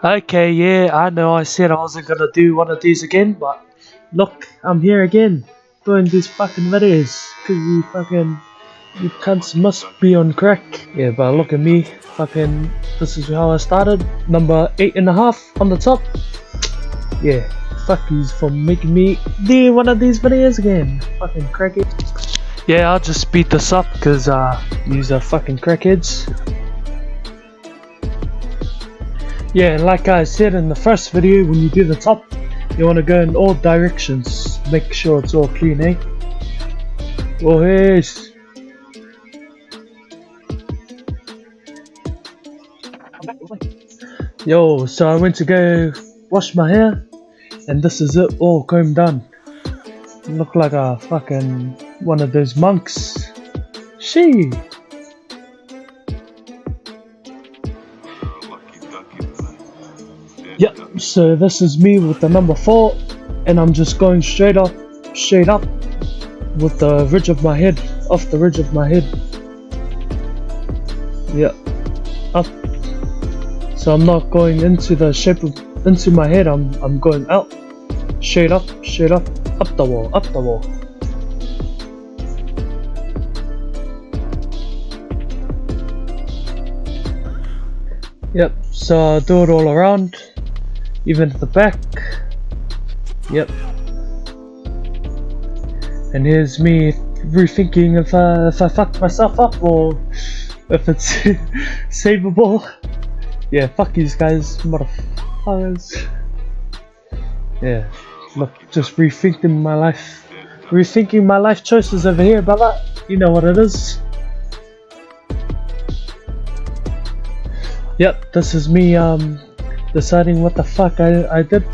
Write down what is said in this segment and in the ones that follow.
Okay, yeah, I know I said I wasn't gonna do one of these again, but look, I'm here again, doing these fucking videos, cause you cunts must be on crack. Yeah, but look at me, this is how I started, number 8.5 on the top. Yeah, fuck yous for making me do one of these videos again, fucking crackhead. Yeah, I'll just speed this up, cause yous are fucking crackheads. Yeah, and like I said in the first video, when you do the top, you want to go in all directions. Make sure it's all clean, eh? Oh, yes. Yo, so I went to go wash my hair, and this is it, all combed done. Look like a fucking one of those monks. She. Yep, so this is me with the number 4, and I'm just going straight up with the ridge of my head, off the ridge of my head. Yep, up. So I'm not going into the shape of, into my head, I'm going out, straight up the wall. Yep, so I'll do it all around. Even at the back. Yep. And here's me rethinking if I fucked myself up or if it's savable. Yeah, fuck these guys, motherfuckers. Yeah, look, just rethinking my life choices over here, brother. You know what it is. Yep, this is me deciding what the fuck I did.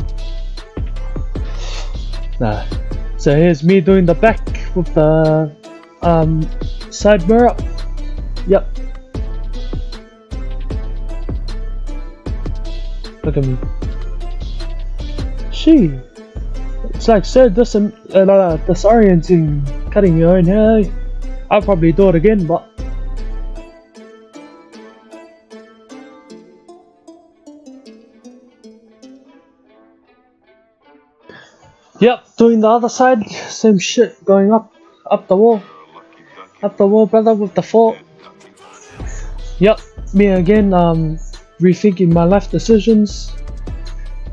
Nah. So here's me doing the back with the side mirror. Yep. Look at me. She. It's like so disorienting cutting your own hair. I'll probably do it again, but yep, doing the other side, same shit, going up the wall, brother, with the 4. Yep, me again, rethinking my life decisions.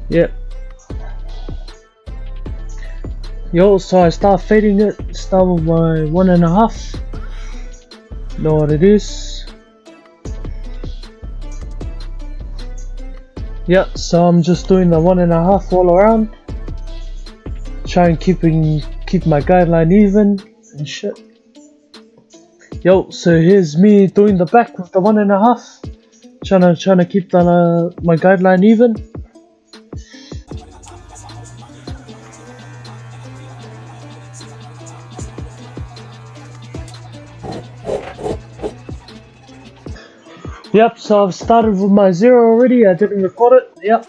Yep. Yo, so I start fading it, start with my 1.5. Know what it is. Yep, so I'm just doing the 1.5 all around. Try and keep my guideline even and shit. Yo, so here's me doing the back with the 1.5. Trying to keep my guideline even. Yep, so I've started with my 0 already. I didn't record it. Yep.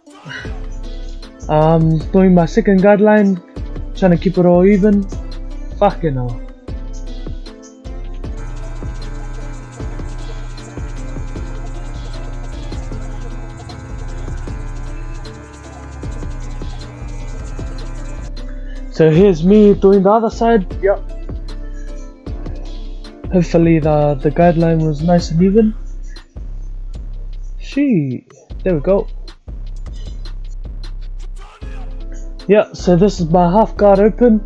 Doing my second guideline. Trying to keep it all even. Fucking hell. So here's me doing the other side. Yep. Hopefully the guideline was nice and even. There we go. Yeah, so this is my half guard open,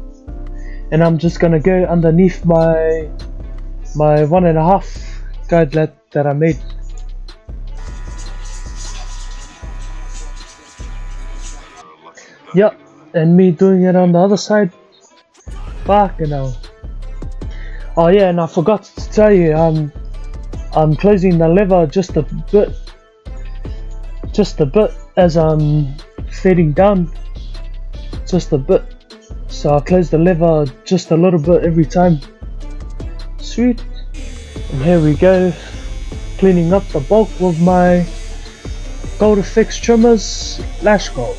and I'm just gonna go underneath my 1.5 guideline that I made. Yep, and me doing it on the other side. Fucking hell. Oh yeah, and I forgot to tell you, I'm closing the lever just a bit as I'm fading down. Just a bit, so I'll close the lever just a little bit every time. Sweet. And here we go, cleaning up the bulk with my Gold Effects trimmers, lash gold.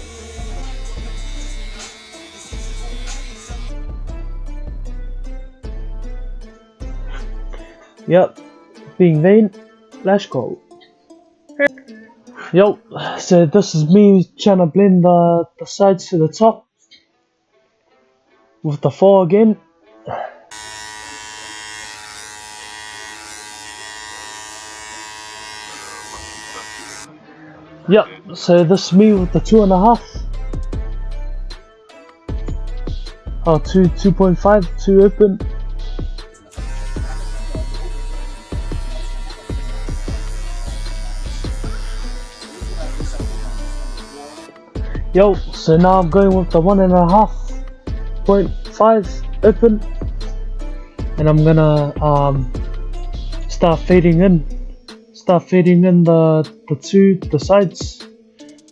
Yep, being vain, lash gold. Yo, so this is me trying to blend the sides to the top with the 4 again. Yep, so this is me with the 2.5. Oh, 2.5, 2 open. Yo, so now I'm going with the 1.5 open, and I'm gonna start fading in the sides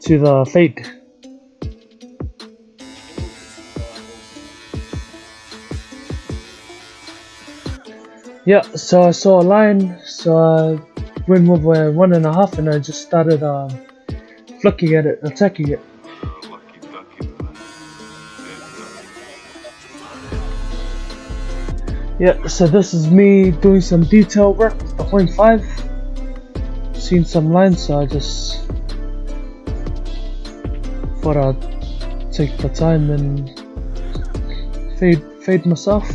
to the fade. Yeah, so I saw a line, so I went with 1.5, and I just started flicking at it, attacking it. Yeah, so this is me doing some detail work with the 0.5. Seen some lines, so I just thought I'd take the time and fade myself,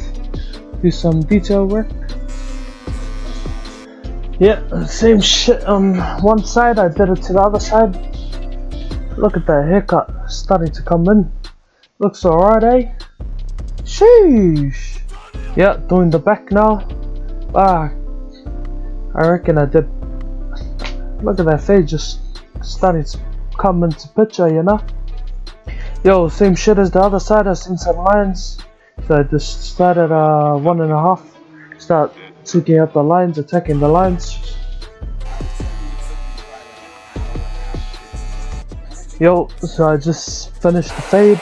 do some detail work. Yeah, same shit on one side, I did it to the other side. Look at that haircut starting to come in. Looks alright, eh? Sheesh. Yeah, doing the back now. I reckon I did. Look at that fade just starting to come into picture, you know. Yo, same shit as the other side. I seen some lines, so I just started 1.5. Start taking out the lines, attacking the lines. Yo, so I just finished the fade.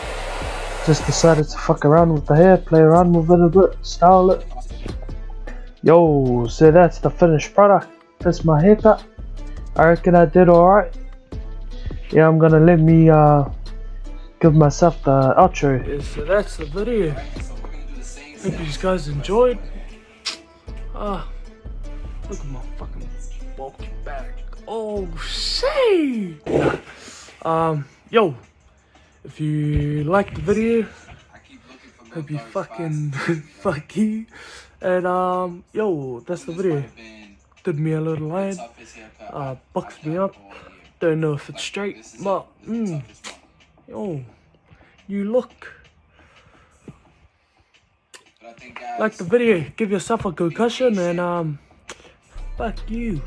Just decided to fuck around with the hair, play around with it a bit, style it. Yo, so that's the finished product. That's my haircut. I reckon I did alright. Yeah, I'm gonna let me give myself the outro. Yeah, so that's the video. Hope you guys enjoyed. Look at my fucking bulky bag. Oh shit! Yo, if you liked the video, hope you fucking fuck you. And yo, that's the video. Did me a little line, boxed me up. Don't know if it's straight, but yo, you look. Like the video, give yourself a concussion, and fuck you.